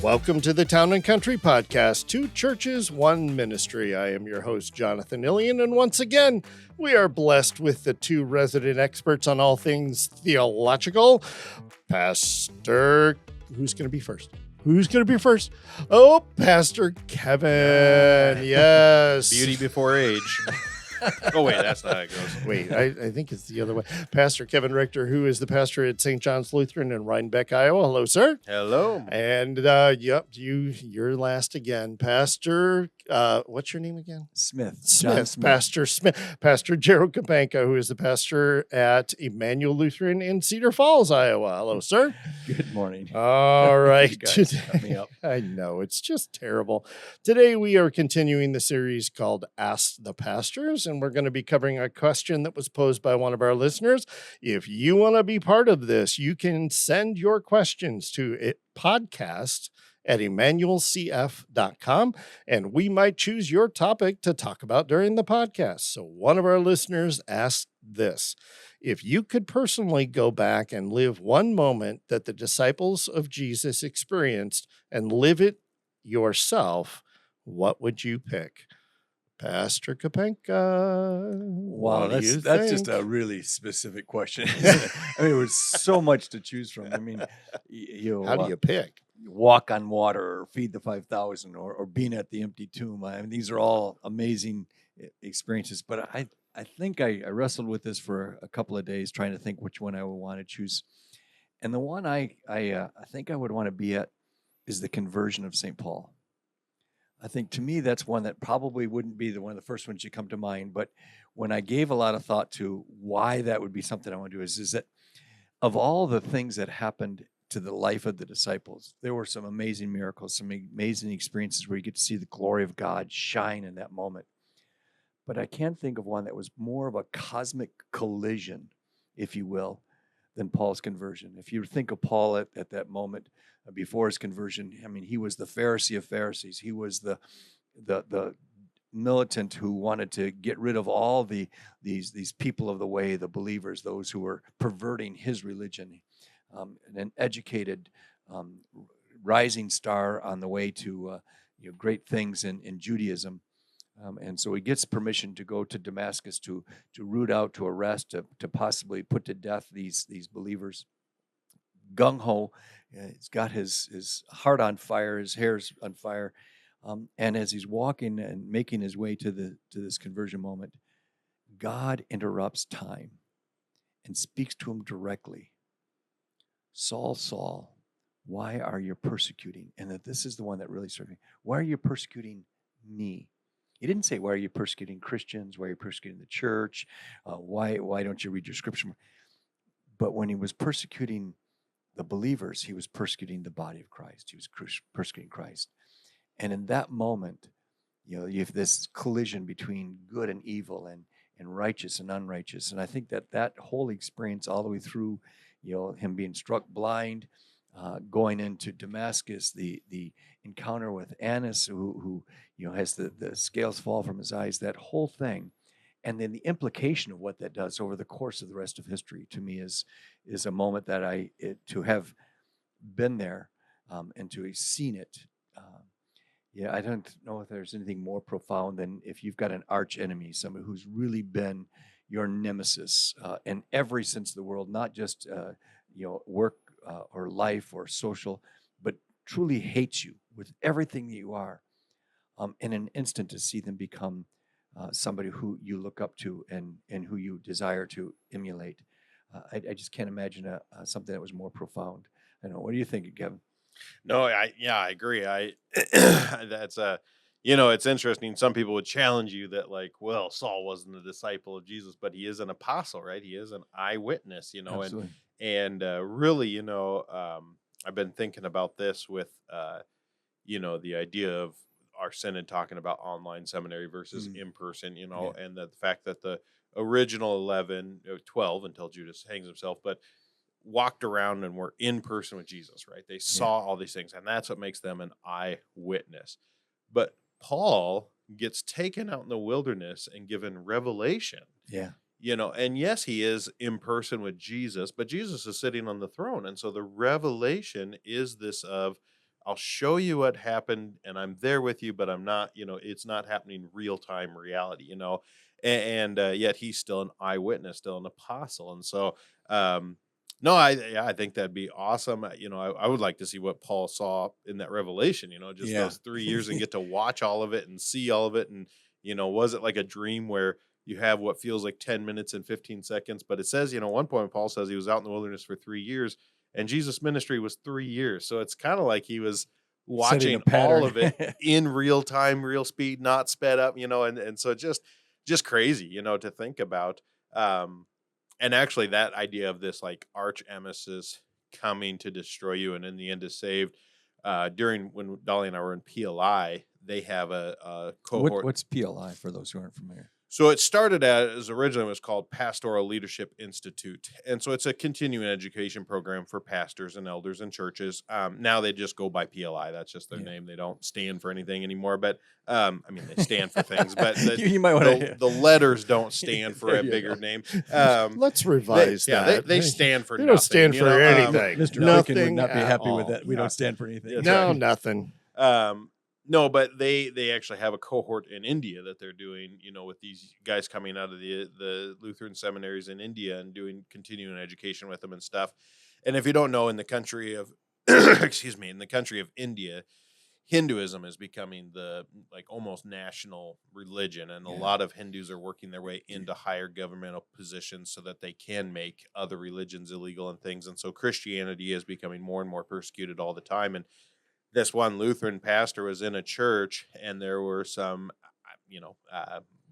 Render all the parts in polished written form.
Welcome to the Town and Country Podcast, two churches, one ministry. I am your host, Jonathan Illian, and once again, we are blessed with the two resident experts on all things theological. Pastor, who's going to be first? Oh, Pastor Kevin. Yes. Beauty before age. Oh, wait, that's not how it goes. Wait, I think it's the other way. Pastor Kevin Richter, who is the pastor at St. John's Lutheran in Rhinebeck, Iowa. Hello, sir. Hello. And, you're last again. Pastor, what's your name again? Smith. Pastor Smith. Pastor Gerald Kapanka, who is the pastor at Emmanuel Lutheran in Cedar Falls, Iowa. Hello, sir. Good morning. All right. You guys cut me up. I know, it's just terrible. Today we are continuing the series called Ask the Pastors, and we're going to be covering a question that was posed by one of our listeners. If you want to be part of this, you can send your questions to podcast@emmanuelcf.com, and we might choose your topic to talk about during the podcast. So one of our listeners asked this: if you could personally go back and live one moment that the disciples of Jesus experienced and live it yourself, what would you pick? Pastor Kapanka. Wow, that's just a really specific question, isn't it? I mean, there's so much to choose from. I mean, how do you pick? Walk on water, or feed the 5,000, or being at the empty tomb. I mean, these are all amazing experiences. But I think I wrestled with this for a couple of days, trying to think which one I would want to choose. And the one I think I would want to be at is the conversion of St. Paul. I think to me, that's one that probably wouldn't be one of the first ones you come to mind. But when I gave a lot of thought to why that would be something I want to do is that of all the things that happened to the life of the disciples, there were some amazing miracles, some amazing experiences where you get to see the glory of God shine in that moment. But I can't think of one that was more of a cosmic collision, if you will, than Paul's conversion. If you think of Paul at that moment before his conversion, I mean, he was the Pharisee of Pharisees. He was the militant who wanted to get rid of all these people of the way, the believers, those who were perverting his religion. An educated, rising star on the way to great things in Judaism. And so he gets permission to go to Damascus to root out, to arrest, to possibly put to death these believers. Gung-ho, he's got his heart on fire, his hair's on fire. And as he's walking and making his way to this conversion moment, God interrupts time and speaks to him directly. Saul, Saul, why are you persecuting? And that this is the one that really struck me. Why are you persecuting me? He didn't say, why are you persecuting Christians? Why are you persecuting the church? Why don't you read your scripture? But when he was persecuting the believers, he was persecuting the body of Christ. He was persecuting Christ. And in that moment, you have this collision between good and evil and righteous and unrighteous. And I think that whole experience all the way through, him being struck blind, going into Damascus, the encounter with Annas, who has the scales fall from his eyes, that whole thing, and then the implication of what that does over the course of the rest of history, to me is a moment that to have been there and to have seen it. I don't know if there's anything more profound than if you've got an arch enemy, somebody who's really been your nemesis in every sense of the world, not just work or life or social, but truly hates you with everything that you are. In an instant, to see them become somebody who you look up to and who you desire to emulate. I just can't imagine something that was more profound. I don't know. What do you think, Kevin? No, I agree. That's it's interesting. Some people would challenge you that, like, well, Saul wasn't a disciple of Jesus, but he is an apostle, right? He is an eyewitness, Absolutely. and really, I've been thinking about this with, the idea of our synod talking about online seminary versus in person, and the fact that the original 12 until Judas hangs himself, but walked around and were in person with Jesus, right? They saw all these things, and that's what makes them an eyewitness. But Paul gets taken out in the wilderness and given revelation. Yeah. And yes, he is in person with Jesus, but Jesus is sitting on the throne. And so the revelation is this of I'll show you what happened, and I'm there with you, but I'm not, it's not happening real time reality, and yet he's still an eyewitness, still an apostle. And so, no, yeah, I think that'd be awesome. I would like to see what Paul saw in that revelation, just Yeah. those 3 years, and get to watch all of it and see all of it. And, was it like a dream where you have what feels like 10 minutes and 15 seconds? But it says, one point, Paul says he was out in the wilderness for 3 years, and Jesus' ministry was 3 years. So it's kind of like he was Setting a watching all pattern. of it in real time, real speed, not sped up, and so just crazy, to think about. And actually that idea of this like arch emesis coming to destroy you and in the end is saved. During when Dolly and I were in PLI, they have a cohort. What's PLI for those who aren't familiar? So it started as originally it was called Pastoral Leadership Institute. And so it's a continuing education program for pastors and elders in churches. Now they just go by PLI. That's just their name. They don't stand for anything anymore. But I mean, they stand for things, but you might want to. the letters don't stand for a bigger name. Let's revise that. They stand for They nothing. don't stand for anything. Mr. Nothing Lincoln would not be at happy with all. that. We don't stand for anything. That's No, right. nothing. No, but they actually have a cohort in India that they're doing, with these guys coming out of the Lutheran seminaries in India and doing continuing education with them and stuff. And if you don't know, in the country of, in the country of India, Hinduism is becoming the like almost national religion, and a lot of Hindus are working their way into higher governmental positions so that they can make other religions illegal and things. And so Christianity is becoming more and more persecuted all the time. And this one Lutheran pastor was in a church, and there were some,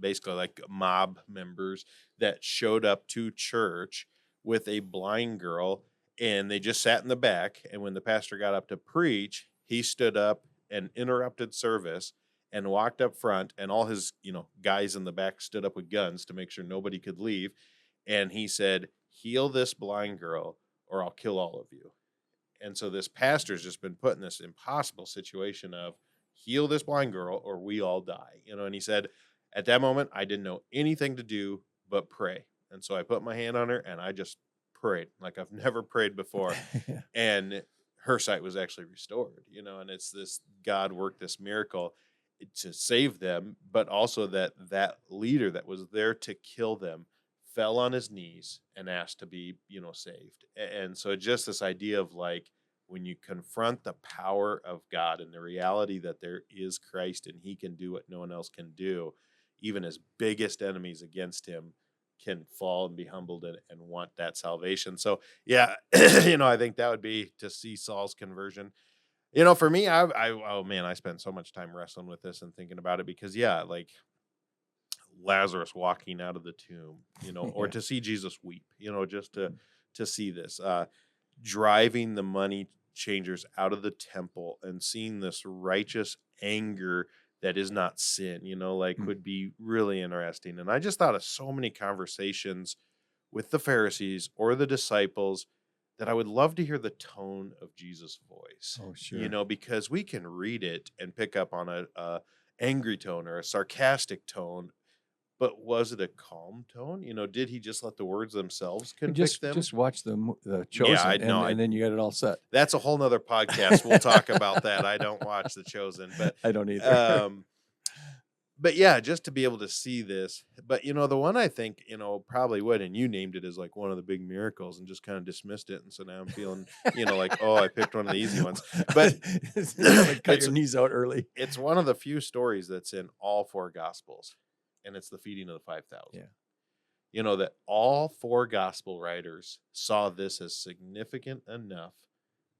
basically like mob members that showed up to church with a blind girl, and they just sat in the back. And when the pastor got up to preach, he stood up and interrupted service and walked up front, and all his, guys in the back stood up with guns to make sure nobody could leave. And he said, "Heal this blind girl, or I'll kill all of you." And so this pastor's just been put in this impossible situation of heal this blind girl or we all die, and he said, at that moment, I didn't know anything to do but pray. And so I put my hand on her and I just prayed like I've never prayed before. And her sight was actually restored, and it's this God worked this miracle to save them, but also that leader that was there to kill them fell on his knees and asked to be, saved. And so just this idea of like, when you confront the power of God and the reality that there is Christ and he can do what no one else can do, even his biggest enemies against him can fall and be humbled and want that salvation. So yeah, I think that would be to see Saul's conversion. For me, I spent so much time wrestling with this and thinking about it because like Lazarus walking out of the tomb, or to see Jesus weep, just to see this, driving the money changers out of the temple and seeing this righteous anger that is not sin, would be really interesting. And I just thought of so many conversations with the Pharisees or the disciples that I would love to hear the tone of Jesus' voice. Oh, sure. Because we can read it and pick up on a angry tone or a sarcastic tone. But was it a calm tone? Did he just let the words themselves convict them? Just watch the Chosen, and then you got it all set. That's a whole nother podcast. We'll talk about that. I don't watch The Chosen, but I don't either. But yeah, just to be able to see this. But the one I think probably would, and you named it as like one of the big miracles, and just kind of dismissed it. And so now I'm feeling like, oh, I picked one of the easy ones. But cut your knees out early. It's one of the few stories that's in all four Gospels. And it's the feeding of the 5,000. Yeah. That all four gospel writers saw this as significant enough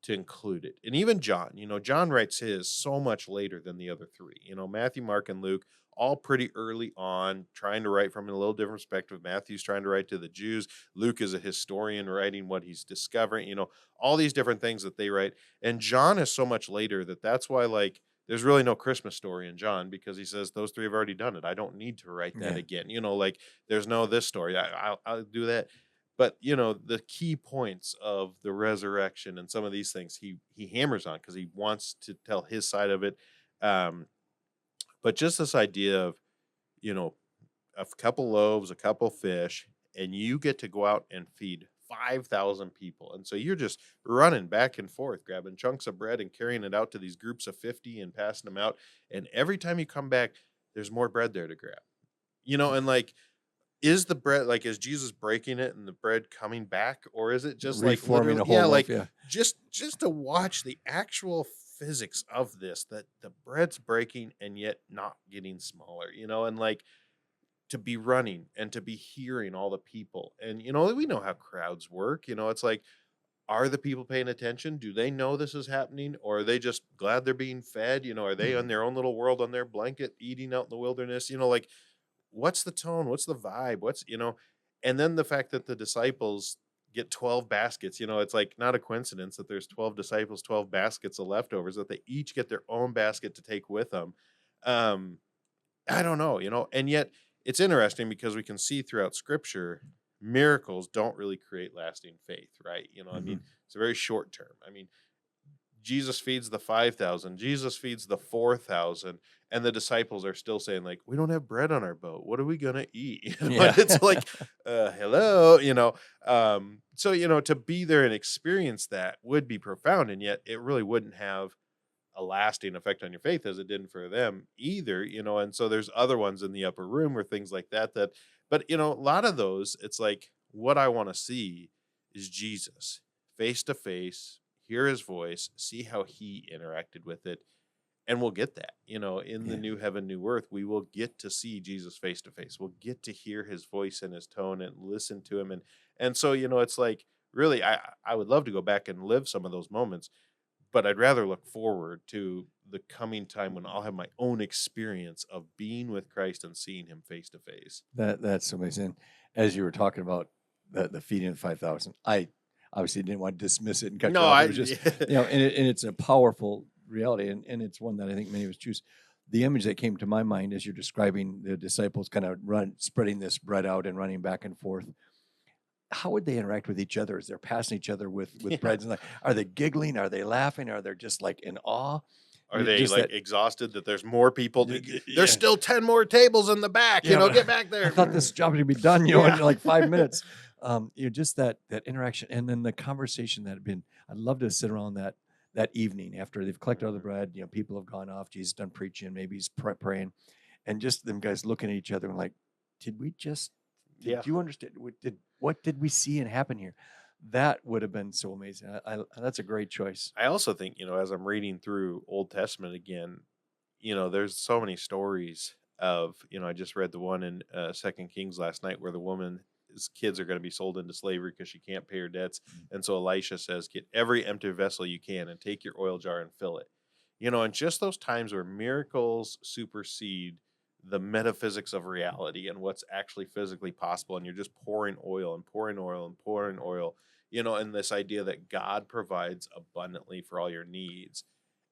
to include it. And even John, John writes his so much later than the other three. Matthew, Mark, and Luke, all pretty early on, trying to write from a little different perspective. Matthew's trying to write to the Jews. Luke is a historian writing what he's discovering, all these different things that they write. And John is so much later that's why, like, there's really no Christmas story in John, because he says those three have already done it. I don't need to write that again. Like there's no this story. I'll do that. But the key points of the resurrection and some of these things he hammers on because he wants to tell his side of it. But just this idea of a couple loaves, a couple fish, and you get to go out and feed 5,000 people. And so you're just running back and forth, grabbing chunks of bread and carrying it out to these groups of 50 and passing them out. And every time you come back, there's more bread there to grab. And like, is the bread, like, is Jesus breaking it and the bread coming back, or is it just like Reforming literally, a whole loaf, just to watch the actual physics of this, that the bread's breaking and yet not getting smaller, and like to be running and to be hearing all the people. And we know how crowds work. It's like, are the people paying attention? Do they know this is happening, or are they just glad they're being fed? Are they in their own little world on their blanket eating out in the wilderness? Like, what's the tone? What's the vibe? And then the fact that the disciples get 12 baskets, it's like not a coincidence that there's 12 disciples, 12 baskets of leftovers, that they each get their own basket to take with them. I don't know, and yet it's interesting because we can see throughout scripture, miracles don't really create lasting faith, right? I mean, it's a very short term. I mean, Jesus feeds the 5,000, Jesus feeds the 4,000, and the disciples are still saying, like, we don't have bread on our boat. What are we going to eat? Yeah. It's like, hello, so, to be there and experience that would be profound. And yet it really wouldn't have a lasting effect on your faith as it didn't for them either, and so there's other ones in the upper room or things like that, but, a lot of those, it's like, what I want to see is Jesus face to face, hear his voice, see how he interacted with it. And we'll get that, in the new heaven, new earth, we will get to see Jesus face to face. We'll get to hear his voice and his tone and listen to him. And so, it's like, really, I would love to go back and live some of those moments, but I'd rather look forward to the coming time when I'll have my own experience of being with Christ and seeing him face to face. That's amazing. As you were talking about the feeding of 5,000, I obviously didn't want to dismiss it and cut you off. It was just, and it's a powerful reality, and it's one that I think many of us choose. The image that came to my mind as you're describing the disciples kind of spreading this bread out and running back and forth. How would they interact with each other as they're passing each other with breads? And like, are they giggling? Are they laughing? Are they just like in awe? Are they just like exhausted that there's more people? There's still 10 more tables in the back. Get back there. I thought this job would be done, in like 5 minutes. Just that interaction, and then the conversation that had been. I'd love to sit around that evening after they've collected all the bread. People have gone off. Jesus done preaching. Maybe he's praying, and just them guys looking at each other and like, did we just? Did you understand? What did we see and happen here? That would have been so amazing. That's a great choice. I also think, as I'm reading through Old Testament again, there's so many stories of, I just read the one in 2 Kings last night where the woman's kids are going to be sold into slavery because she can't pay her debts. And so Elisha says, get every empty vessel you can and take your oil jar and fill it. And just those times where miracles supersede the metaphysics of reality and what's actually physically possible, and you're just pouring oil and pouring oil and pouring oil, and this idea that God provides abundantly for all your needs.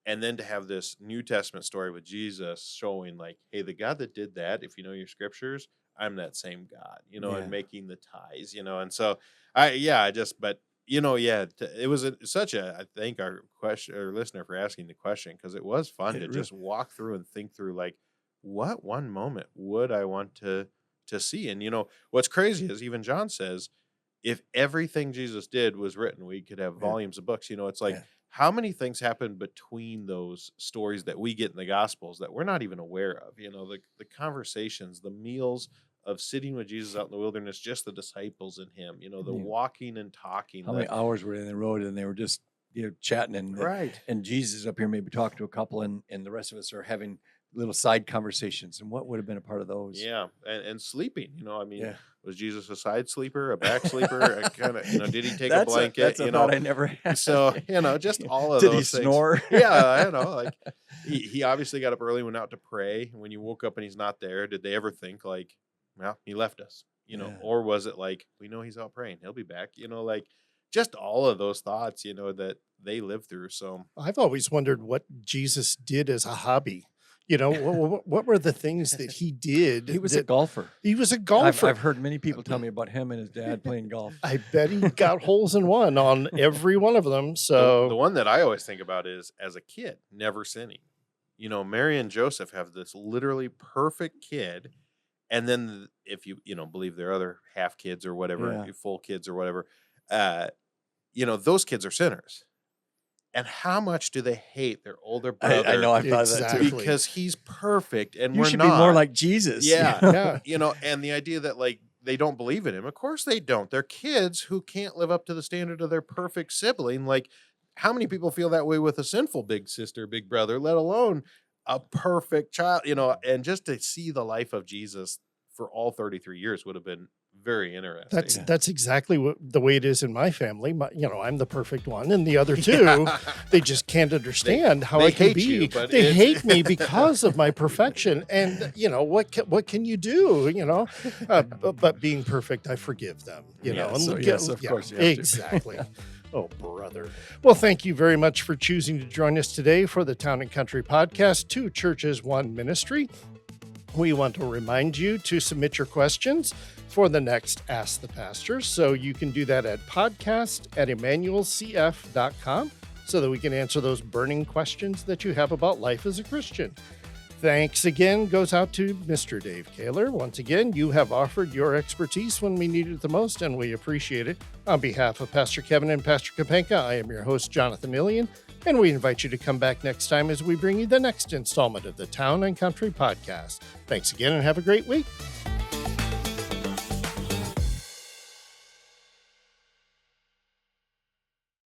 And then to have this New Testament story with Jesus showing like, hey, the God that did that, if you know your scriptures, I'm that same God, and making the ties, and so it was I thank our listener for asking the question, because it was fun to just walk through and think through, like, what one moment would I want to see? And what's crazy is even John says, if everything Jesus did was written, we could have volumes of books. It's like, how many things happen between those stories that we get in the Gospels that we're not even aware of? The conversations, the meals of sitting with Jesus out in the wilderness, just the disciples and him, the walking and talking. How many hours were they in the road and they were just chatting and Jesus up here maybe talking to a couple, and the rest of us are having little side conversations. And what would have been a part of those? Yeah, and sleeping. Was Jesus a side sleeper, a back sleeper? Kind of, did he take a blanket? That's a thought I never had. So just all of did those he things. Snore? Yeah, like he obviously got up early, went out to pray. When you woke up and he's not there, did they ever think like, well, he left us? Or was it like, we know he's out praying, he'll be back? Like, just all of those thoughts, that they live through. So I've always wondered what Jesus did as a hobby. What were the things that he did? He was a golfer. He was a golfer. I've heard many people tell me about him and his dad playing golf. I bet he got holes in one on every one of them. So the one that I always think about is, as a kid, never sinning. Mary and Joseph have this literally perfect kid. And then if you believe their other half kids or whatever, full kids or whatever, those kids are sinners. And how much do they hate their older brother? I know, I thought of that Exactly. too. Because he's perfect and You we're should not. be more like Jesus. Yeah. Yeah. And the idea that like they don't believe in him. Of course they don't. They're kids who can't live up to the standard of their perfect sibling. Like, how many people feel that way with a sinful big sister, big brother, let alone a perfect child, and just to see the life of Jesus for all 33 years would have been very interesting. That's exactly the way it is in my family. I'm the perfect one, and the other two, Yeah. they just can't understand how they I can hate be. you, but They it's- hate me because of my perfection, and what can you do? But being perfect, I forgive them. Yeah, and so yes, of course you have to. exactly. Oh, brother. Well, thank you very much for choosing to join us today for the Town and Country Podcast, 2 Churches, 1 Ministry. We want to remind you to submit your questions for the next Ask the Pastor. So you can do that at podcast@emmanuelcf.com so that we can answer those burning questions that you have about life as a Christian. Thanks again goes out to Mr. Dave Kaler. Once again, you have offered your expertise when we needed it the most, and we appreciate it. On behalf of Pastor Kevin and Pastor Kapanka, I am your host, Jonathan Millian, and we invite you to come back next time as we bring you the next installment of the Town and Country Podcast. Thanks again and have a great week.